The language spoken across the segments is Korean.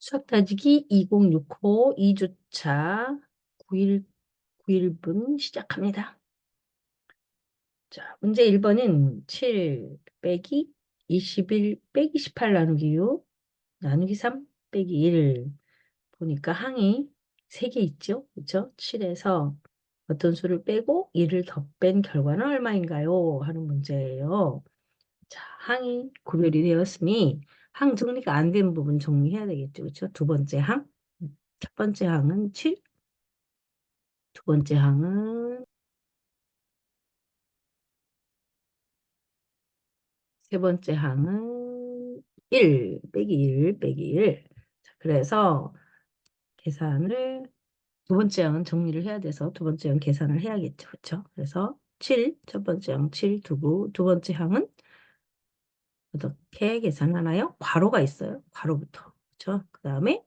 수학 따지기 2065 2주차 9분 시작합니다. 자, 문제 1번은 7 빼기 21 빼기 18 나누기 6 나누기 3 빼기 1 보니까 항이 3개 있죠? 그렇죠? 7에서 어떤 수를 빼고 1을 더 뺀 결과는 얼마인가요? 하는 문제예요. 자, 항이 구별이 되었으니 항 정리가 안 된 부분 정리해야 되겠죠. 그렇죠? 두 번째 항. 첫 번째 항은 7, 두 번째 항은 세 번째 항은 1 빼기 1 빼기 1. 자, 그래서 계산을 두 번째 항은 정리를 해야 돼서 두 번째 항 계산을 해야겠죠. 그렇죠? 그래서 7, 첫 번째 항 7 두고 두 번째 항은 어떻게 계산하나요? 괄호가 있어요. 괄호부터. 그렇죠? 그다음에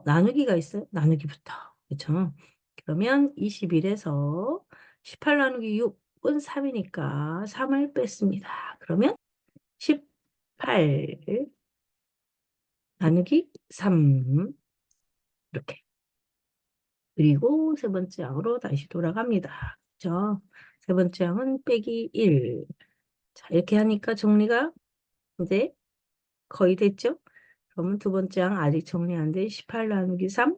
나누기가 있어요. 나누기부터. 그렇죠? 그러면 21에서 18 나누기 6은 3이니까 3을 뺐습니다. 그러면 18 나누기 3 이렇게. 그리고 세 번째 항으로 다시 돌아갑니다. 그렇죠? 세 번째 항은 빼기 1. 자, 이렇게 하니까 정리가 이제 거의 됐죠? 그러면 두 번째 항 아직 정리 안 돼. 18 나누기 3,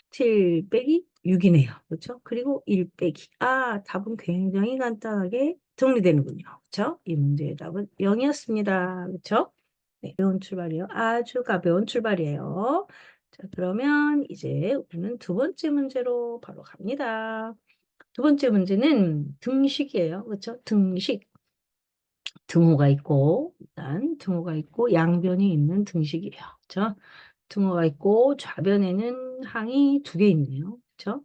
7 빼기 6이네요. 그렇죠? 그리고 1 빼기. 답은 굉장히 간단하게 정리되는군요. 그렇죠? 이 문제의 답은 0이었습니다. 그렇죠? 네, 가벼운 출발이에요. 아주 가벼운 출발이에요. 자, 그러면 이제 우리는 두 번째 문제로 바로 갑니다. 두 번째 문제는 등식이에요. 그렇죠? 등식. 등호가 있고, 일단 등호가 있고 양변이 있는 등식이에요. 그렇죠? 등호가 있고 좌변에는 항이 두 개 있네요. 그렇죠?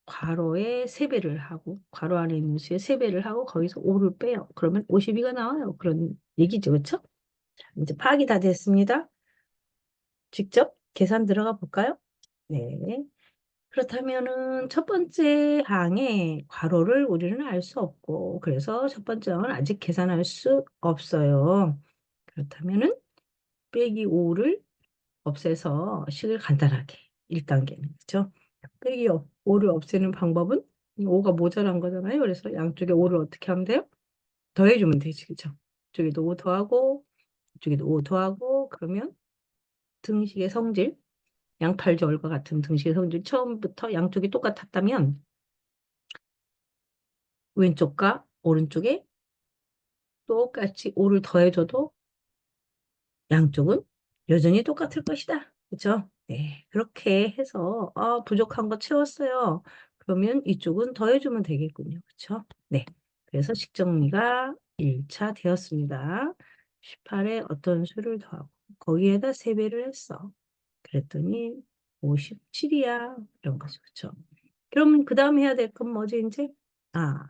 괄호에 3배를 하고 괄호 안에 있는 수에 3배를 하고 거기서 5를 빼요. 그러면 52가 나와요. 그런 얘기죠. 그렇죠? 자, 이제 파악이 다 됐습니다. 직접 계산 들어가 볼까요? 네. 그렇다면은 첫 번째 항에 괄호를 우리는 알 수 없고 그래서 첫 번째 항은 아직 계산할 수 없어요. 그렇다면은 빼기 5를 없애서 식을 간단하게 1단계는 그렇죠? 빼기 5를 없애는 방법은 5가 모자란 거잖아요. 그래서 양쪽에 5를 어떻게 하면 돼요? 더해주면 되지, 그렇죠? 이쪽에도 5 더하고 이쪽에도 5 더하고 그러면 등식의 성질 양팔절과 같은 등식의 성질 처음부터 양쪽이 똑같았다면 왼쪽과 오른쪽에 똑같이 5를 더해줘도 양쪽은 여전히 똑같을 것이다. 그렇죠? 네, 그렇게 해서 부족한 거 채웠어요. 그러면 이쪽은 더해주면 되겠군요. 그렇죠? 네, 그래서 식정리가 1차 되었습니다. 18에 어떤 수를 더하고 거기에다 3배를 했어. 그랬더니 57이야. 이런 거죠. 그렇죠? 그러면 그 다음 해야 될 건 뭐지 이제?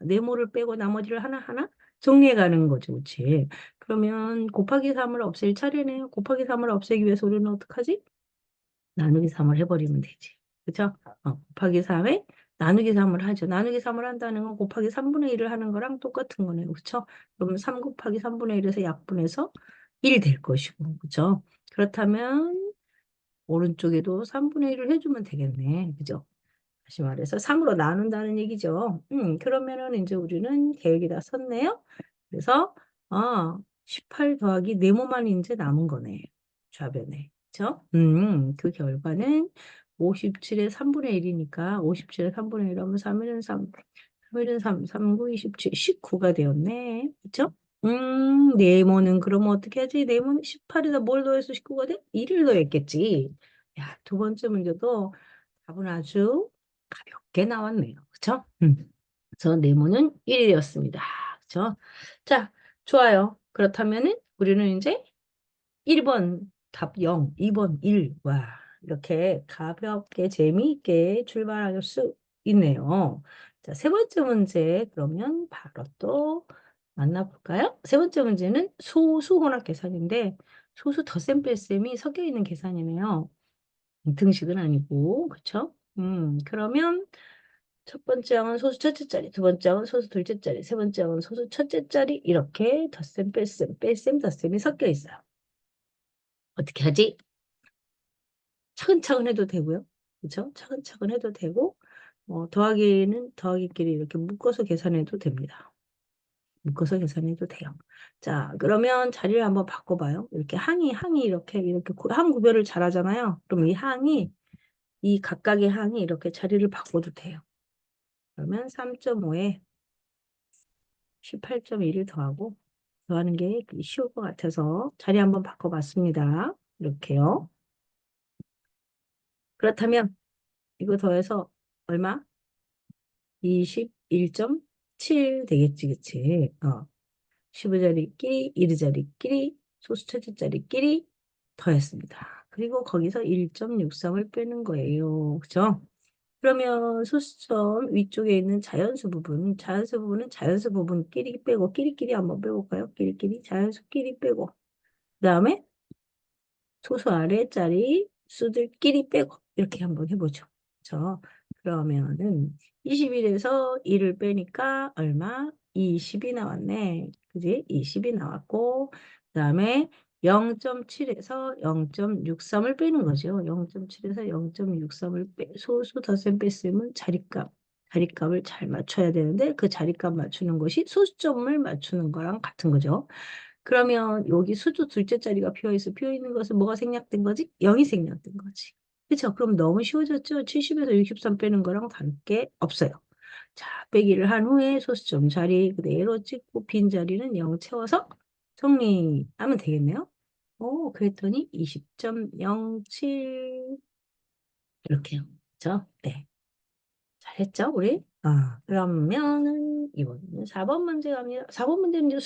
네모를 빼고 나머지를 하나하나 정리해 가는 거죠. 그렇지? 그러면 곱하기 3을 없앨 차례네요. 곱하기 3을 없애기 위해서 우리는 어떡하지? 나누기 3을 해버리면 되지. 그쵸? 곱하기 3에 나누기 3을 하죠. 나누기 3을 한다는 건 곱하기 3분의 1을 하는 거랑 똑같은 거네요. 그쵸? 그러면 3 곱하기 3분의 1에서 약분해서 1 될 것이고. 그쵸? 그렇다면 오른쪽에도 3분의 1을 해주면 되겠네. 그죠? 다시 말해서 3으로 나눈다는 얘기죠. 그러면은 이제 우리는 계획이 다 섰네요. 그래서 18 더하기 네모만 이제 남은 거네. 좌변에. 그렇죠? 그 결과는 57의 3분의 1이니까 57의 3분의 1 하면 3일은 3, 3일은 3, 3, 9, 27, 19가 되었네. 그렇죠? 네모는 그러면 어떻게 하지? 네모는 18에다 뭘 더해서 19가 돼? 1을 더했겠지. 야, 두 번째 문제도 답은 아주 가볍게 나왔네요. 그쵸? 그래서 네모는 1이었습니다. 그쵸? 자, 좋아요. 그렇다면은 우리는 이제 1번 답 0, 2번 1. 와, 이렇게 가볍게 재미있게 출발할 수 있네요. 자, 세 번째 문제 그러면 바로 또 만나볼까요? 세 번째 문제는 소수 혼합 계산인데 소수 덧셈 뺄셈이 섞여 있는 계산이네요. 등식은 아니고, 그쵸? 그러면 첫 번째 항은 소수 첫째 자리, 두 번째 항은 소수 둘째 자리, 세 번째 항은 소수 첫째 자리, 이렇게 덧셈, 뺄셈, 뺄셈, 덧셈이 섞여 있어요. 어떻게 하지? 차근차근 해도 되고요. 그렇죠? 차근차근 해도 되고, 더하기는 더하기끼리 이렇게 묶어서 계산해도 됩니다. 묶어서 계산해도 돼요. 자, 그러면 자리를 한번 바꿔봐요. 이렇게 항이 이렇게 항 구별을 잘 하잖아요. 그럼 이 각각의 항이 이렇게 자리를 바꿔도 돼요. 그러면 3.5에 18.1을 더하는 게 쉬울 것 같아서 자리 한번 바꿔봤습니다. 이렇게요. 그렇다면 이거 더해서 얼마? 21.7 되겠지, 그치? 15자리끼리, 1자리끼리, 소수 첫째자리끼리 더했습니다. 그리고 거기서 1.63을 빼는 거예요. 그죠? 그러면 소수점 위쪽에 있는 자연수 부분은 자연수 부분끼리 빼고, 끼리끼리 한번 빼볼까요? 끼리끼리, 자연수끼리 빼고. 그 다음에 소수 아래짜리 수들끼리 빼고 이렇게 한번 해보죠. 그렇죠? 그러면은 21에서 1을 빼니까 얼마? 20이 나왔네. 그지? 20이 나왔고 그 다음에 0.7에서 0.63을 빼는 거죠. 0.7에서 0.63을 소수 덧셈 뺐으면 자리값을 잘 맞춰야 되는데 그 자리값 맞추는 것이 소수점을 맞추는 거랑 같은 거죠. 그러면 여기 수도 둘째 자리가 비어 있는 것은 뭐가 생략된 거지? 0이 생략된 거지. 그렇죠? 그럼 너무 쉬워졌죠? 70에서 63 빼는 거랑 다를 게 없어요. 자, 빼기를 한 후에 소수점 자리 그대로 찍고 빈 자리는 0 채워서 정리하면 되겠네요. 그랬더니 20.07 이렇게요. 그렇죠? 네. 잘했죠, 우리? 그러면은 이번에는 4번 문제 갑니다. 4번 문제는 이제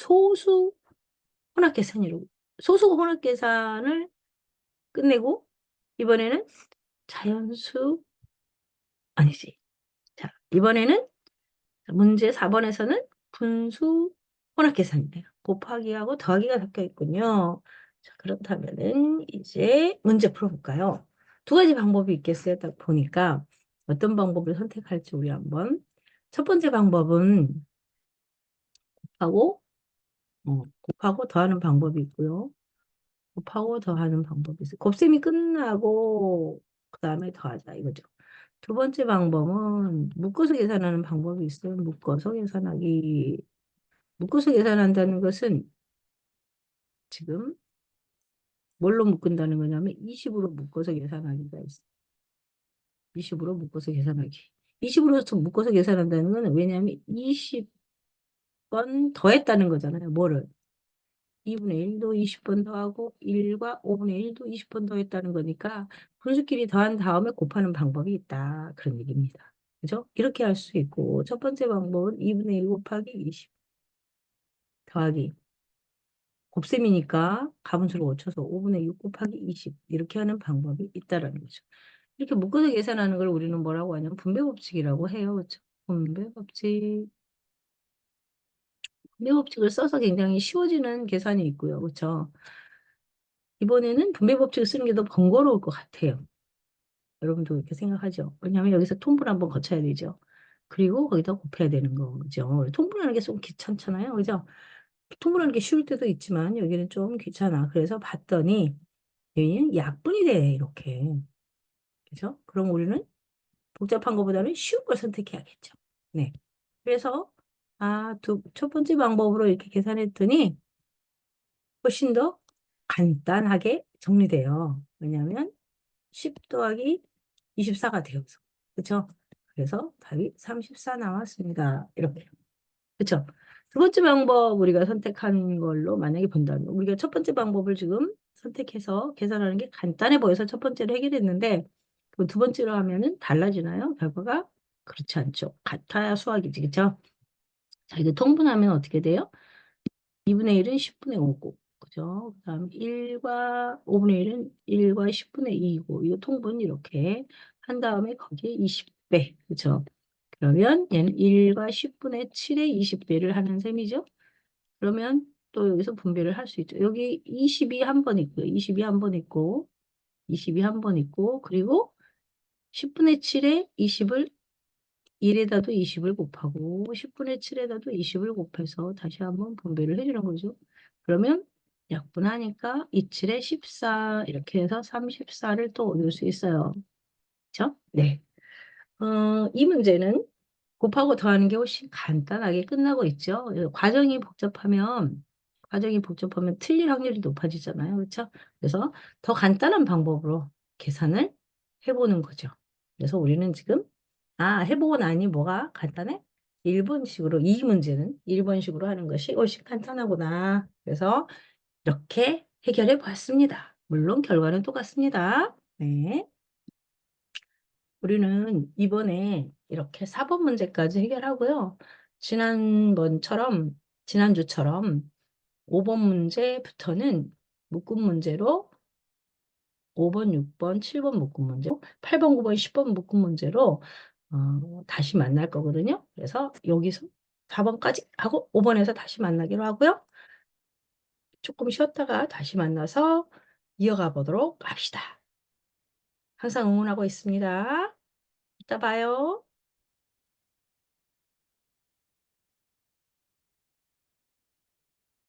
혼합계산이라고. 소수 혼합계산을 끝내고, 이번에는 자연수, 아니지. 자, 이번에는 문제 4번에서는 분수 혼합계산이에요. 곱하기하고 더하기가 섞여 있군요. 자, 그렇다면은 이제 문제 풀어볼까요? 두 가지 방법이 있겠어요. 딱 보니까 어떤 방법을 선택할지 우리 한번. 첫 번째 방법은 곱하고, 곱하고 더하는 방법이 있고요. 곱하고 더하는 방법이 있어요. 곱셈이 끝나고 그 다음에 더하자 이거죠. 두 번째 방법은 묶어서 계산하는 방법이 있어요. 묶어서 계산하기. 묶어서 계산한다는 것은 지금 뭘로 묶는다는 거냐면 20으로 묶어서 계산하기가 있어요. 20으로 묶어서 계산하기. 20으로 묶어서 계산한다는 거는 왜냐하면 20번 더했다는 거잖아요. 뭐를? 2분의 1도 20번 더하고 1과 5분의 1도 20번 더했다는 거니까 분수끼리 더한 다음에 곱하는 방법이 있다. 그런 얘기입니다. 그죠? 이렇게 할 수 있고 첫 번째 방법은 2분의 1 곱하기 20 더하기 곱셈이니까 가분수를 고쳐서 5분의 6 곱하기 20 이렇게 하는 방법이 있다라는 거죠. 이렇게 묶어서 계산하는 걸 우리는 뭐라고 하냐면 분배법칙이라고 해요. 그렇죠? 분배법칙. 분배법칙을 써서 굉장히 쉬워지는 계산이 있고요. 그렇죠? 이번에는 분배법칙을 쓰는 게 더 번거로울 것 같아요. 여러분도 그렇게 생각하죠? 왜냐하면 여기서 통분 한번 거쳐야 되죠. 그리고 거기다 곱해야 되는 거죠. 통분하는 게 좀 귀찮잖아요. 그죠? 통분하는 게 쉬울 때도 있지만 여기는 좀 귀찮아. 그래서 봤더니 여기는 약분이 돼. 이렇게. 그죠? 그럼 우리는 복잡한 것보다는 쉬운 걸 선택해야겠죠. 네. 그래서 첫 번째 방법으로 이렇게 계산했더니 훨씬 더 간단하게 정리돼요. 왜냐하면 10 더하기 24가 되어서. 그쵸? 그래서 답이 34 나왔습니다. 이렇게. 그쵸? 두 번째 방법 우리가 선택한 걸로 만약에 본다면 우리가 첫 번째 방법을 지금 선택해서 계산하는 게 간단해 보여서 첫 번째로 해결했는데 그럼 두 번째로 하면은 달라지나요? 결과가? 그렇지 않죠. 같아야 수학이지. 그쵸? 자, 이제 통분하면 어떻게 돼요? 2분의 1은 10분의 5고, 그죠? 그 다음 1과 5분의 1은 1과 10분의 2이고, 이거 통분 이렇게 한 다음에 거기에 20배, 그죠? 그러면 얘는 1과 10분의 7의 20배를 하는 셈이죠? 그러면 또 여기서 분배를 할 수 있죠. 여기 20이 한 번 있고요. 20이 한 번 있고, 20이 한 번 있고, 그리고 10분의 7에 20을 1에다도 20을 곱하고 10분의 7에다도 20을 곱해서 다시 한번 분배를 해주는 거죠. 그러면 약분하니까 27에 14 이렇게 해서 34를 또 얻을 수 있어요. 그쵸? 네. 이 문제는 곱하고 더하는 게 훨씬 간단하게 끝나고 있죠. 과정이 복잡하면 틀릴 확률이 높아지잖아요. 그렇죠? 그래서 더 간단한 방법으로 계산을 해보는 거죠. 그래서 우리는 지금 해보고 나니 뭐가 간단해? 1번식으로 이 문제는 1번식으로 하는 것이 훨씬 간단하구나. 그래서 이렇게 해결해 보았습니다. 물론 결과는 똑같습니다. 네. 우리는 이번에 이렇게 4번 문제까지 해결하고요. 지난주처럼 5번 문제부터는 묶음 문제로 5번, 6번, 7번 묶음 문제, 8번, 9번, 10번 묶음 문제로 다시 만날 거거든요. 그래서 여기서 4번까지 하고 5번에서 다시 만나기로 하고요. 조금 쉬었다가 다시 만나서 이어가 보도록 합시다. 항상 응원하고 있습니다. 이따 봐요.